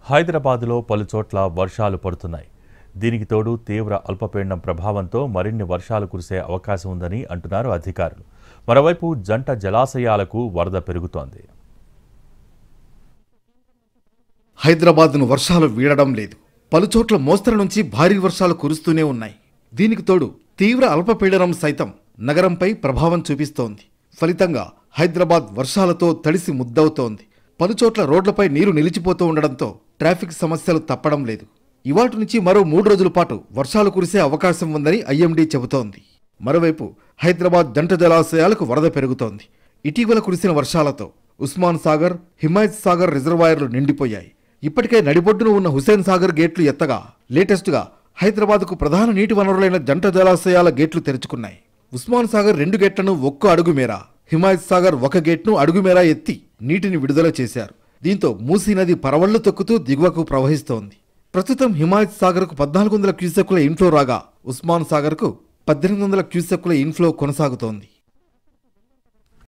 హైదరాబాద్లో పలుచోట్ల వర్షాలు పడుతున్నాయి. దీనికి తోడు తీవ్ర అల్పపీడనం ప్రభావంతో మరిన్ని వర్షాలు కురిసే అవకాశం ఉందని అంటున్నారు అధికారులు. మరోవైపు జంట జలాశయాలకు వరద పెరుగుతోంది. హైదరాబాద్ను వర్షాలు వీడడం లేదు. పలుచోట్ల మోస్తరు నుంచి భారీ వర్షాలు కురుస్తూనే ఉన్నాయి. దీనికి తోడు తీవ్ర అల్పపీడనం సైతం నగరంపై ప్రభావం చూపిస్తోంది. ఫలితంగా హైదరాబాద్ వర్షాలతో తడిసి ముద్దవుతోంది. పలుచోట్ల రోడ్లపై నీరు నిలిచిపోతూ ఉండడంతో ట్రాఫిక్ సమస్యలు తప్పడం లేదు. ఇవాటి నుంచి మరో 3 రోజుల పాటు వర్షాలు కురిసే అవకాశం ఉందని ఐఎండీ చెబుతోంది. మరోవైపు హైదరాబాద్ జంట జలాశయాలకు వరద పెరుగుతోంది. ఇటీవల కురిసిన వర్షాలతో ఉస్మాన్ సాగర్, హిమాయత్ సాగర్ రిజర్వాయర్లు నిండిపోయాయి. ఇప్పటికే నడిబొడ్డున ఉన్న హుసేన్ సాగర్ గేట్లు ఎత్తగా లేటెస్ట్గా హైదరాబాద్కు ప్రధాన నీటి వనరులైన జంట జలాశయాల గేట్లు తెరుచుకున్నాయి. ఉస్మాన్ సాగర్ 2 గేట్లను 1 అడుగు మేర, హిమాయత్ సాగర్ 1 గేట్ను అడుగు మేర ఎత్తి నీటిని విడుదల చేశారు. దీంతో మూసీ నది పరవళ్లు తొక్కుతూ దిగువకు ప్రవహిస్తోంది. ప్రస్తుతం హిమాయత్ సాగర్కు 1400 క్యూసెక్కుల ఇన్ఫ్లో రాగా ఉస్మాన్ సాగర్కు 1800 క్యూసెక్కుల ఇన్ఫ్లో కొనసాగుతోంది.